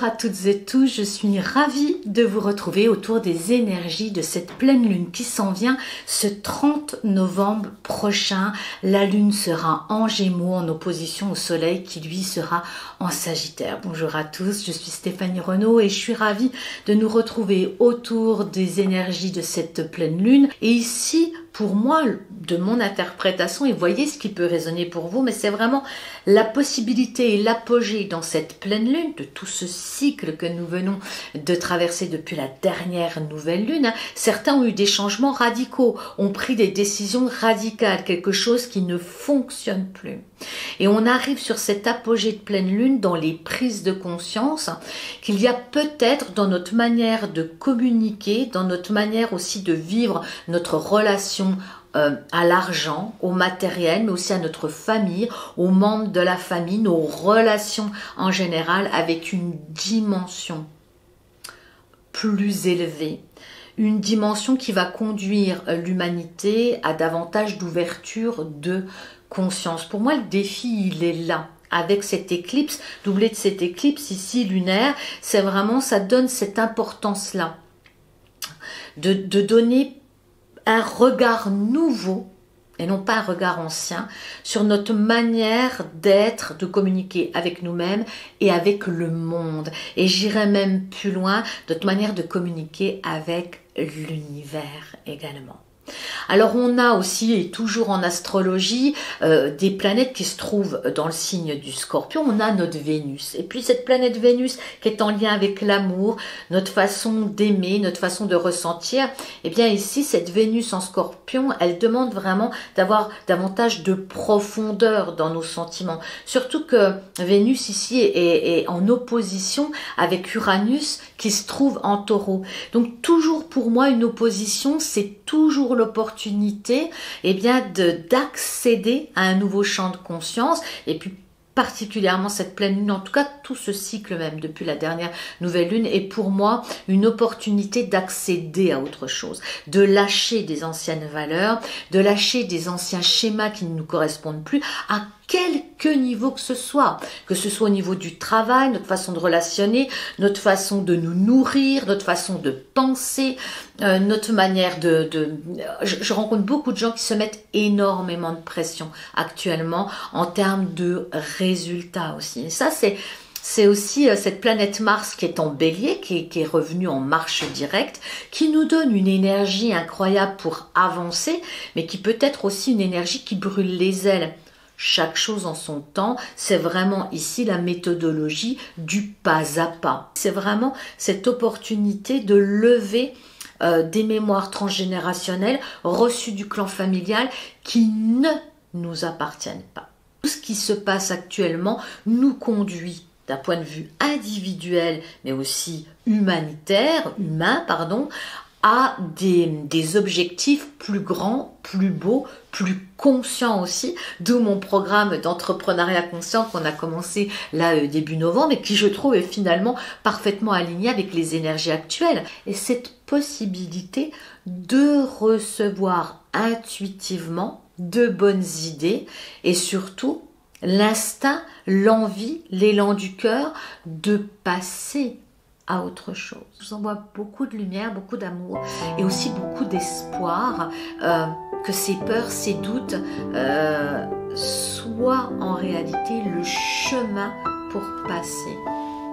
à toutes et tous, je suis ravie de vous retrouver autour des énergies de cette pleine lune qui s'en vient ce 30 novembre prochain. La lune sera en Gémeaux en opposition au soleil qui lui sera en Sagittaire. Bonjour à tous, je suis Stéphanie Renaud et je suis ravie de nous retrouver autour des énergies de cette pleine lune. Et ici, pour moi, de mon interprétation, et voyez ce qui peut résonner pour vous, mais c'est vraiment la possibilité et l'apogée dans cette pleine lune, de tout ce cycle que nous venons de traverser depuis la dernière nouvelle lune. Certains ont eu des changements radicaux, ont pris des décisions radicales, quelque chose qui ne fonctionne plus. Et on arrive sur cet apogée de pleine lune dans les prises de conscience qu'il y a peut-être dans notre manière de communiquer, dans notre manière aussi de vivre notre relation à l'argent, au matériel, mais aussi à notre famille, aux membres de la famille, nos relations en général, avec une dimension plus élevée. Une dimension qui va conduire l'humanité à davantage d'ouverture de conscience. Pour moi, le défi, il est là. Avec cette éclipse, doublé de cette éclipse ici lunaire, c'est vraiment, ça donne cette importance-là. De donner un regard nouveau, et non pas un regard ancien, sur notre manière d'être, de communiquer avec nous-mêmes et avec le monde. Et j'irai même plus loin, notre manière de communiquer avec l'univers également. Alors on a aussi, et toujours en astrologie, des planètes qui se trouvent dans le signe du Scorpion. On a notre Vénus. Et puis cette planète Vénus qui est en lien avec l'amour, notre façon d'aimer, notre façon de ressentir. Et bien ici, cette Vénus en Scorpion, elle demande vraiment d'avoir davantage de profondeur dans nos sentiments. Surtout que Vénus ici est en opposition avec Uranus qui se trouve en Taureau. Donc toujours pour moi, une opposition, c'est toujours l'opportunité d'accéder à un nouveau champ de conscience, et puis particulièrement cette pleine lune, en tout cas tout ce cycle même depuis la dernière nouvelle lune est pour moi une opportunité d'accéder à autre chose, de lâcher des anciennes valeurs, de lâcher des anciens schémas qui ne nous correspondent plus à quelque niveau que ce soit au niveau du travail, notre façon de relationner, notre façon de nous nourrir, notre façon de penser, notre manière je rencontre beaucoup de gens qui se mettent énormément de pression actuellement en termes de résultats aussi. Et ça, c'est aussi cette planète Mars qui est en Bélier, qui est revenue en marche directe, qui nous donne une énergie incroyable pour avancer, mais qui peut être aussi une énergie qui brûle les ailes. Chaque chose en son temps, c'est vraiment ici la méthodologie du pas à pas. C'est vraiment cette opportunité de lever des mémoires transgénérationnelles reçues du clan familial qui ne nous appartiennent pas. Tout ce qui se passe actuellement nous conduit d'un point de vue individuel, mais aussi humain, à des objectifs plus grands, plus beaux, plus conscients aussi, d'où mon programme d'entrepreneuriat conscient qu'on a commencé là début novembre et qui je trouve est finalement parfaitement aligné avec les énergies actuelles. Et cette possibilité de recevoir intuitivement de bonnes idées et surtout l'instinct, l'envie, l'élan du cœur de passer à autre chose. Je vous envoie beaucoup de lumière, beaucoup d'amour et aussi beaucoup d'espoir que ces peurs, ces doutes soient en réalité le chemin pour passer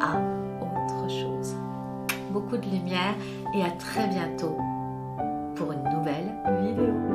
à autre chose. Beaucoup de lumière et à très bientôt pour une nouvelle vidéo.